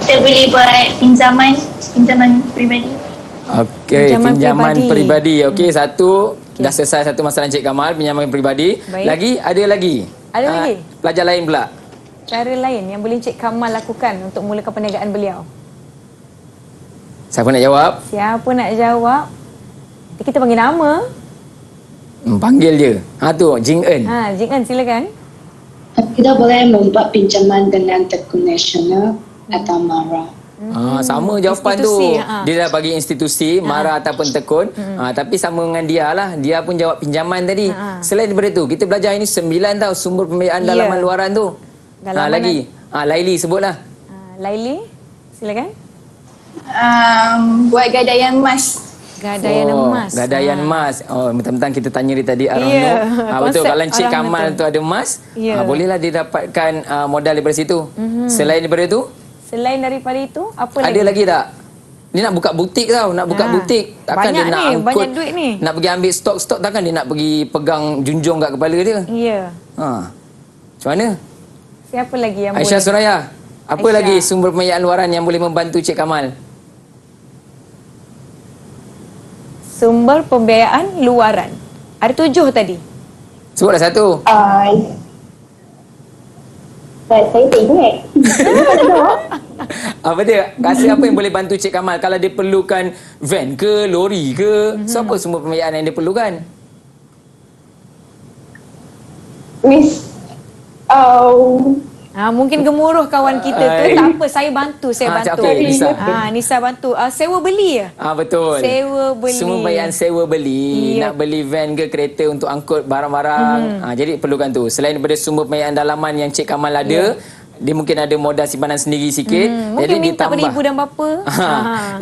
Kita boleh buat pinjaman peribadi. Okey, pinjaman peribadi. Okey, satu dah selesai satu masalah Cik Kamal, pinjaman peribadi. Baik. Lagi ada lagi? Ada lagi? Pelajar lain pula. Cara lain yang boleh Cik Kamal lakukan untuk mulakan perniagaan beliau. Siapa nak jawab? Siapa nak jawab? Kita panggil nama. Panggil je. Tu, Jing Eun. Jing Eun, silakan. Kita boleh membuat pinjaman dengan Tekun Nasional atau MARA. Sama jawapan institusi, tu. Dia dah bagi institusi, MARA ataupun Tekun. Tapi sama dengan dia lah. Dia pun jawab pinjaman tadi. Selain daripada tu, kita belajar ini 9 tau sumber pembiayaan dalaman luaran tu. Lagi. Laili sebutlah. Laili, silakan. Buat gadaian emas. Gadaian emas. Gadaian emas. Mentang-mentang kita tanya dia tadi betul, kalau Cik Kamal tu ada emas, bolehlah dia dapatkan modal daripada situ. Selain daripada tu? Selain daripada itu, apa lagi? Ada lagi tak? Dia nak buka butik tau, nak buka butik. Takkan banyak dia nak angkut, banyak duit ni. Nak pergi ambil stok-stok, takkan dia nak pergi pegang junjung kat kepala dia. Ya. Macam mana? Siapa lagi yang Aisyah boleh? Suraya. Apa lagi sumber pembiayaan luaran yang boleh membantu Cik Kamal? Sumber pembiayaan luaran. Ada 7 tadi. Sebutlah satu. Saya tak ingat. Apa dia? Rasa apa yang boleh bantu Cik Kamal kalau dia perlukan van ke, lori ke? Apa sumber pembiayaan yang dia perlukan? Mungkin gemuruh kawan kita tu. Tak apa, saya bantu. Okay, Nisa. Nisa bantu. Sewa beli ya? Betul. Sewa beli. Semua bayaran sewa beli. Nak beli van ke kereta untuk angkut barang-barang. Jadi perlukan tu. Selain daripada sumber pembiayaan dalaman yang Cik Kamal ada, dia mungkin ada modal simpanan sendiri sikit. Mungkin jadi minta pada ibu dan bapa.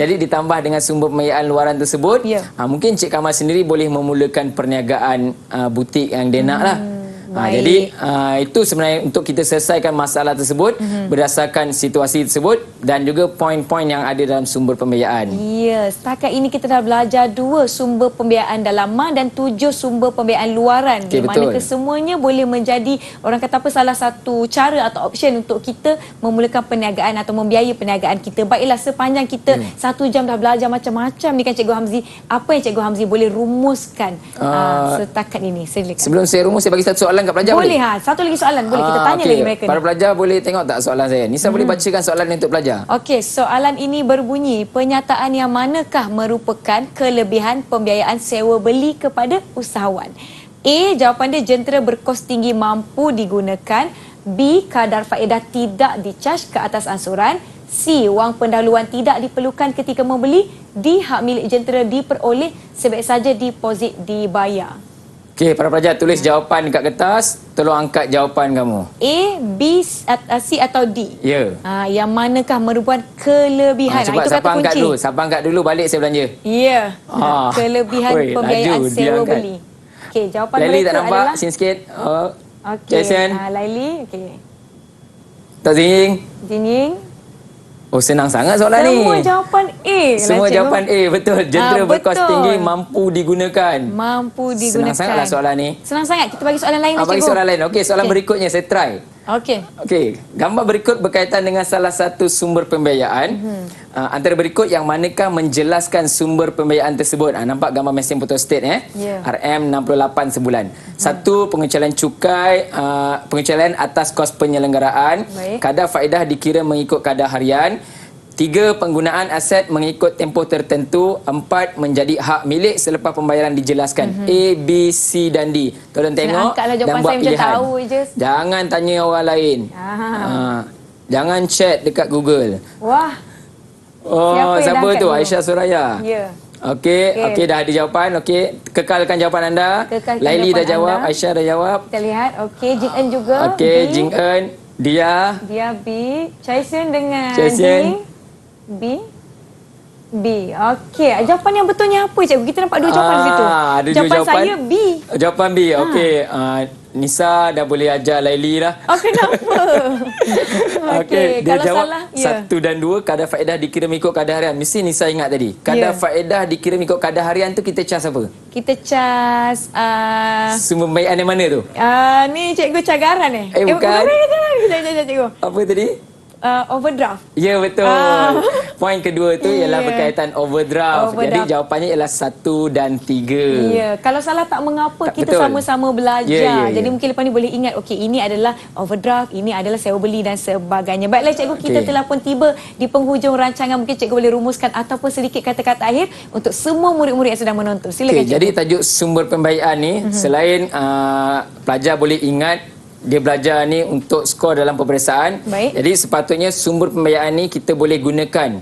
Jadi ditambah dengan sumber pembiayaan luaran tersebut, mungkin Cik Kamal sendiri boleh memulakan perniagaan butik yang dia nak lah. Jadi itu sebenarnya untuk kita selesaikan masalah tersebut berdasarkan situasi tersebut dan juga poin-poin yang ada dalam sumber pembiayaan. Ya, setakat ini kita dah belajar 2 sumber pembiayaan dalaman dan 7 sumber pembiayaan luaran. Di mana kesemuanya boleh menjadi orang kata apa salah satu cara atau option untuk kita memulakan perniagaan atau membiayai perniagaan kita. Baiklah, sepanjang kita 1 jam dah belajar macam-macam ni kan Cikgu Hamzi, apa yang Cikgu Hamzi boleh rumuskan setakat ini? Silakan. Sebelum saya rumus, saya bagi satu soalan kat pelajar boleh? Satu lagi soalan boleh kita tanya lagi mereka. Para pelajar boleh tengok tak soalan saya? Nisa boleh bacakan soalan ni untuk pelajar? Okey, soalan ini berbunyi, pernyataan yang manakah merupakan kelebihan pembiayaan sewa beli kepada usahawan? A, jawapan dia jentera berkos tinggi mampu digunakan. B, kadar faedah tidak dicaj ke atas ansuran. C, wang pendahuluan tidak diperlukan ketika membeli. D, hak milik jentera diperoleh sebaik saja deposit dibayar. Okey, para pelajar tulis jawapan dekat kertas. Tolong angkat jawapan kamu. A, B, C atau D? Ya. Yang manakah merupakan kelebihan? Cepat, itu siapa kata angkat kunci. dulu? Siapa angkat dulu, balik saya belanja. Ya. Kelebihan pembiayaan sewa beli. Okey, jawapan Laili mereka tak nampak? adalah... Sini sikit. Okey. Jason. Laili, okey. Tak Zing. Jinging. Oh, senang sangat soalan ni. Semua jawapan A. Semua jawapan A, betul. Jentera berkos tinggi mampu digunakan. Mampu digunakan. Senang sangatlah soalan ni. Senang sangat. Kita bagi soalan lain lah, Bagi cikgu. soalan lain. Okey, soalan berikutnya saya try. Okey. Gambar berikut berkaitan dengan salah satu sumber pembiayaan. Antara berikut yang manakah menjelaskan sumber pembiayaan tersebut? Nampak gambar mesin photostat RM68 sebulan. 1. Pengecualian cukai, pengecualian atas kos penyelenggaraan. Kadar faedah dikira mengikut kadar harian. 3. Penggunaan aset mengikut tempoh tertentu. 4. Menjadi hak milik selepas pembayaran dijelaskan. A, B, C dan D. Tolong tengok dan buat pilihan. Jangan tanya orang lain. Jangan chat dekat Google. Wah. Siapa tu? Aisyah Suraya. Ya. Okey, dah ada jawapan. Okey, kekalkan jawapan anda. Laili dah jawab, Aisyah dah jawab. Kita lihat. Okey, Jing Eun juga. Okey, Jing Eun, Dia B. Chaisen dengan B. Okey, jawapan yang betulnya apa cikgu? Kita nampak 2 jawapan di situ. Jawapan saya B. Jawapan B. Okey, Nisa dah boleh ajar Laili dah. Kenapa? Okey, dia kalau jawab salah, 1 dan 2 kadar faedah dikira mengikut kadar harian. Mesti Nisa ingat tadi. Kadar faedah dikira mengikut kadar harian tu kita cas apa? Kita cas sumber pembiayaan yang mana tu? Ni cikgu cagaran bukan. Sekejap cikgu. Apa tadi? Overdraft. Ya, betul. Poin kedua tu ialah berkaitan overdraft. Jadi jawapannya ialah 1 dan 3. Ya, kalau salah tak mengapa, kita sama-sama belajar. Jadi mungkin lepas ni boleh ingat, okey, ini adalah overdraft, ini adalah sewa beli dan sebagainya. Baiklah cikgu, kita telah pun tiba di penghujung rancangan. Mungkin cikgu boleh rumuskan ataupun sedikit kata-kata akhir untuk semua murid-murid yang sedang menonton. Silakan cikgu. Jadi tajuk sumber pembiayaan ni selain pelajar boleh ingat dia belajar ni untuk skor dalam peperiksaan. Jadi sepatutnya sumber pembiayaan ni kita boleh gunakan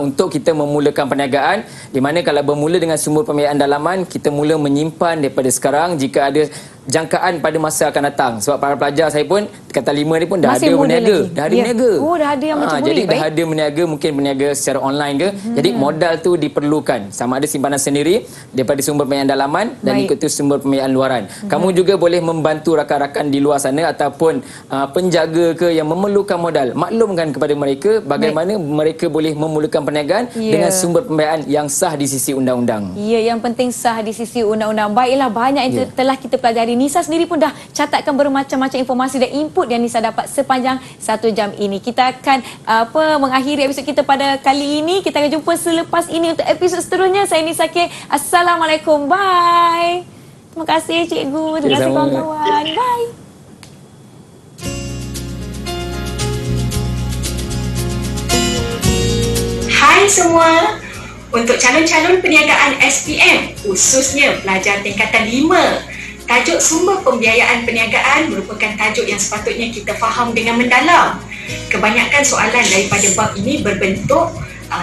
untuk kita memulakan perniagaan, di mana kalau bermula dengan sumber pembiayaan dalaman, kita mula menyimpan daripada sekarang jika ada jangkaan pada masa akan datang. Sebab para pelajar saya pun kata 5 ni pun dah masih ada berniaga. Dah ada berniaga. Dah ada yang macam jadi dah ada berniaga, mungkin berniaga secara online ke. Jadi modal tu diperlukan. Sama ada simpanan sendiri daripada sumber pembiayaan dalaman dan ikut tu sumber pembiayaan luaran. Kamu juga boleh membantu rakan-rakan di luar sana ataupun penjaga ke yang memerlukan modal. Maklumkan kepada mereka bagaimana mereka boleh memulakan perniagaan dengan sumber pembiayaan yang sah di sisi undang-undang. Ya, yang penting sah di sisi undang-undang. Baiklah, banyak yang telah kita pelajari. Nisa sendiri pun dah catatkan bermacam-macam informasi dan input yang Nisa dapat sepanjang 1 jam ini. Kita akan mengakhiri episod kita pada kali ini. Kita akan jumpa selepas ini untuk episod seterusnya. Saya Nisa K. Assalamualaikum. Bye. Terima kasih cikgu. Terima kasih kawan-kawan. Bye. Hai semua. Untuk calon-calon perniagaan SPM, khususnya pelajar tingkatan 5, tajuk sumber pembiayaan perniagaan merupakan tajuk yang sepatutnya kita faham dengan mendalam. Kebanyakan soalan daripada bab ini berbentuk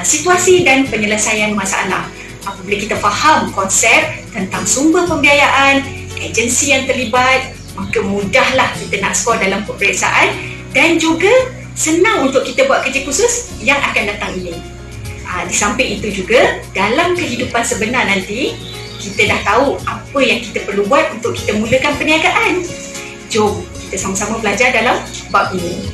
situasi dan penyelesaian masalah. Apabila kita faham konsep tentang sumber pembiayaan, agensi yang terlibat, maka mudahlah kita nak skor dalam peperiksaan dan juga senang untuk kita buat kerja khusus yang akan datang ini. Di samping itu juga, dalam kehidupan sebenar nanti, kita dah tahu apa yang kita perlu buat untuk kita mulakan perniagaan. Jom kita sama-sama belajar dalam bab ini.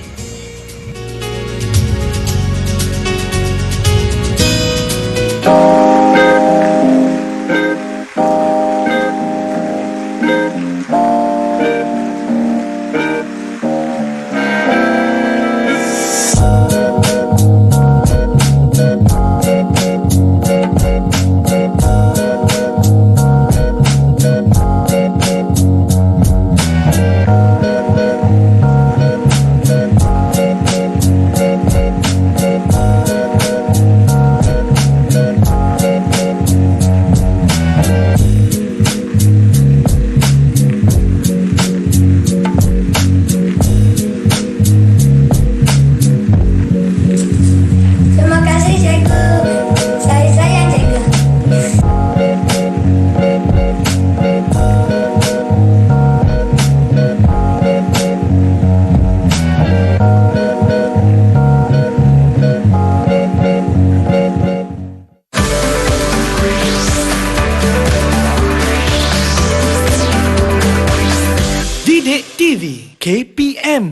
Terima kasih cikgu. Saya sayang cikgu. Didik TV KPM